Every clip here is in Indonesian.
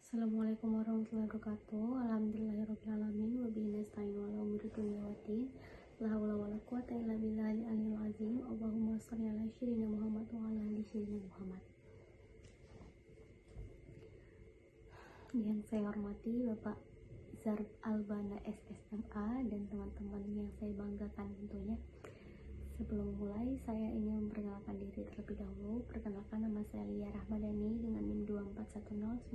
Assalamualaikum warahmatullahi wabarakatuh. Alhamdulillahirrahmanirrahim. Wabihi nasta'in wa ala umuri dunya waddin. La haula wala quwwata illa billahil aliyyil azim. Allahumma shalli ala sayyidina Muhammad wa ala ali sayyidina Muhammad. Yang saya hormati Bapak Zarb Albana SSMA dan teman-teman yang saya banggakan tentunya. Sebelum mulai, saya ingin memperkenalkan diri terlebih dahulu. Perkenalkan, nama saya Lia Rahmadani dengan NIM 2410910.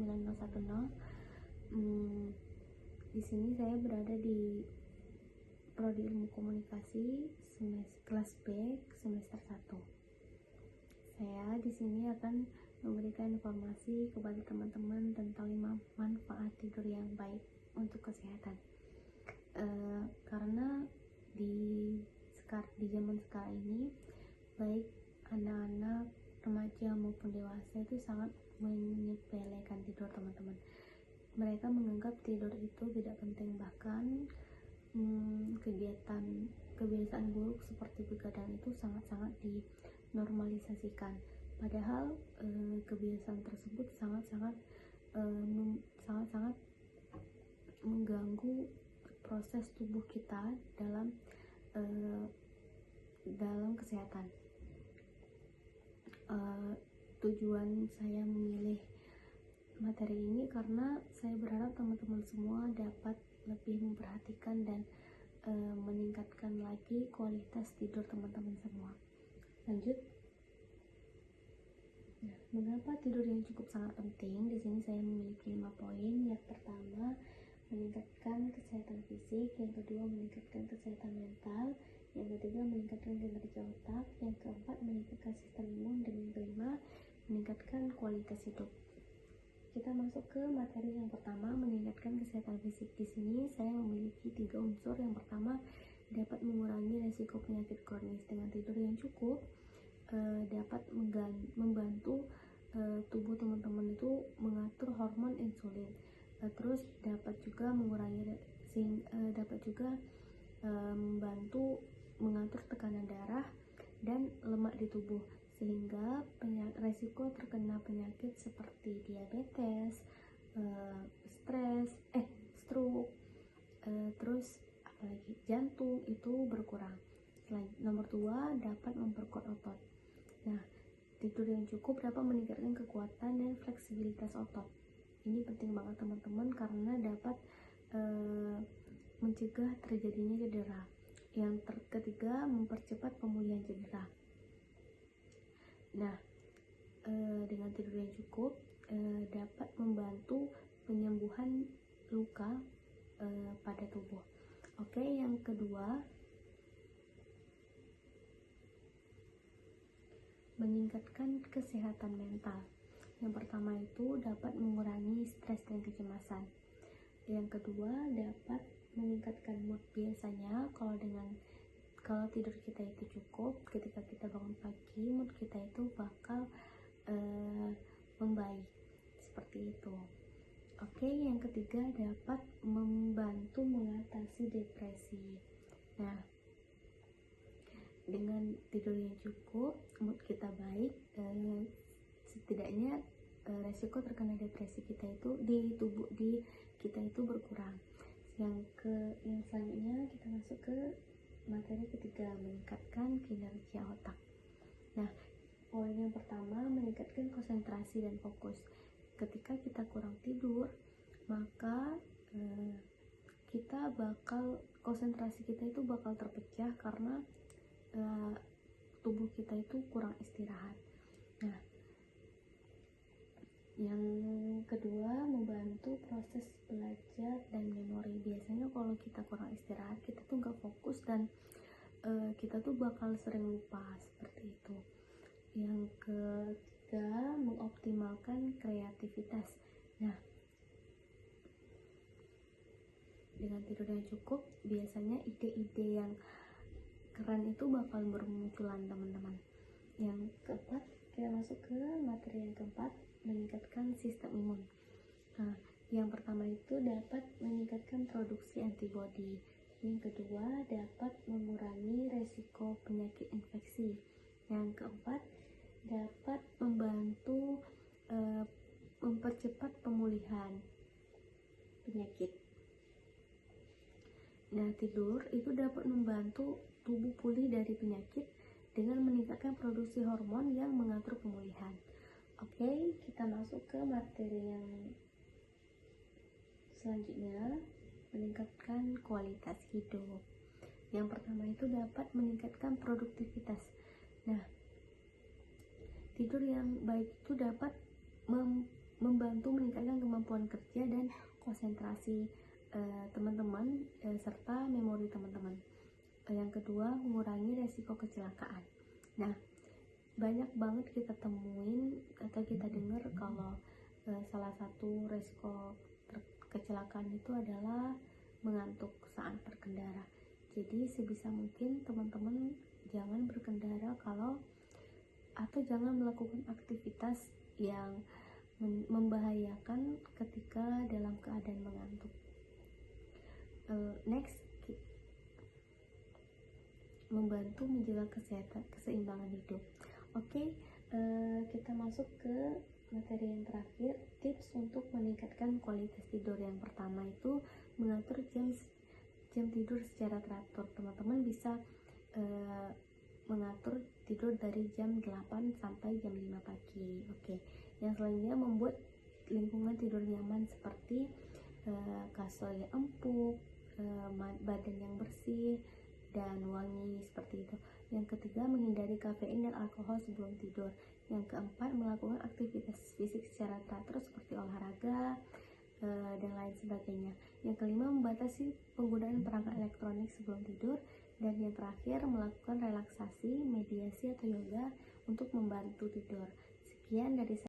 Di sini saya berada di Prodi Ilmu Komunikasi kelas B semester 1. Saya di sini akan memberikan informasi kepada teman-teman tentang 5 manfaat tidur yang baik untuk kesehatan. Karena di zaman sekarang ini, baik anak-anak, remaja maupun dewasa itu sangat menyepelekan tidur, teman-teman. Mereka menganggap tidur itu tidak penting, bahkan kebiasaan buruk seperti begadang itu sangat-sangat dinormalisasikan. Padahal kebiasaan tersebut sangat-sangat mengganggu proses tubuh kita dalam kesehatan. Tujuan saya memilih materi ini karena saya berharap teman-teman semua dapat lebih memperhatikan dan meningkatkan lagi kualitas tidur teman-teman semua. Lanjut. Nah, mengapa tidur yang cukup sangat penting? Di sini saya memiliki 5 poin. Yang pertama, meningkatkan kesehatan fisik. Yang kedua, meningkatkan kesehatan mental. Yang ketiga, meningkatkan kinerja otak. Yang keempat, meningkatkan sistem imun. Dan yang kelima, meningkatkan kualitas hidup. Kita masuk ke materi yang pertama, meningkatkan kesehatan fisik. Di sini saya memiliki 3 unsur. Yang pertama, dapat mengurangi resiko penyakit kronis. Dengan tidur yang cukup dapat membantu tubuh teman-teman itu mengatur hormon insulin. Terus dapat juga membantu mengatur tekanan darah dan lemak di tubuh, sehingga resiko terkena penyakit seperti diabetes, stroke, terus apalagi jantung itu berkurang. Nomor 2, dapat memperkuat otot. Nah, tidur yang cukup dapat meningkatkan kekuatan dan fleksibilitas otot. Ini penting banget teman-teman karena dapat mencegah terjadinya cedera. Yang ketiga, mempercepat pemulihan cedera. Nah, dengan tidur yang cukup dapat membantu penyembuhan luka pada tubuh. Oke, yang kedua, meningkatkan kesehatan mental. Yang pertama itu dapat mengurangi stres dan kecemasan. Yang kedua, dapat meningkatkan mood. Biasanya kalau tidur kita itu cukup, ketika kita bangun pagi, mood kita itu bakal membaik, seperti itu. Oke, yang ketiga, dapat membantu mengatasi depresi. Nah, dengan tidur yang cukup, mood kita baik, setidaknya resiko terkena depresi kita itu di kita itu berkurang. Yang selanjutnya kita masuk ke materi ketiga, meningkatkan kinerja otak. Nah, poin yang pertama, meningkatkan konsentrasi dan fokus. Ketika kita kurang tidur, maka konsentrasi kita itu bakal terpecah karena tubuh kita itu kurang istirahat. Nah, yang kedua, membantu proses belajar dan memori. Biasanya kalau kita kurang istirahat, kita tuh gak fokus dan kita tuh bakal sering lupa, seperti itu. Yang ketiga, mengoptimalkan kreativitas. Nah, dengan tidur yang cukup, biasanya ide-ide yang keren itu bakal bermunculan, teman-teman. Yang keempat, kita masuk ke materi yang keempat, meningkatkan sistem imun. Nah, yang pertama itu dapat meningkatkan produksi antibodi. Yang kedua, dapat mengurangi resiko penyakit infeksi. Yang keempat, dapat membantu mempercepat pemulihan penyakit. Nah, tidur itu dapat membantu tubuh pulih dari penyakit dengan meningkatkan produksi hormon yang mengatur pemulihan. Oke, kita masuk ke materi yang selanjutnya, meningkatkan kualitas hidup. Yang pertama itu dapat meningkatkan produktivitas. Nah, tidur yang baik itu dapat membantu meningkatkan kemampuan kerja dan konsentrasi teman-teman serta memori teman-teman. Yang kedua, mengurangi resiko kecelakaan. Nah, banyak banget kita temuin atau kita dengar kalau salah satu resiko kecelakaan itu adalah mengantuk saat berkendara. Jadi sebisa mungkin teman-teman jangan berkendara atau jangan melakukan aktivitas yang membahayakan ketika dalam keadaan mengantuk. Next, membantu menjaga keseimbangan hidup. Oke, kita masuk ke materi yang terakhir, tips untuk meningkatkan kualitas tidur. Yang pertama itu mengatur jam tidur secara teratur. Teman-teman bisa mengatur tidur dari jam 8 sampai jam 5 pagi. Oke. Yang selanjutnya, membuat lingkungan tidur nyaman seperti kasur yang empuk, badan yang bersih dan wangi seperti itu. Yang ketiga, menghindari kafein dan alkohol sebelum tidur. Yang keempat, melakukan aktivitas fisik secara teratur seperti olahraga dan lain sebagainya. Yang kelima, membatasi penggunaan perangkat elektronik sebelum tidur. Dan yang terakhir, melakukan relaksasi, mediasi atau yoga untuk membantu tidur. Sekian dari saya.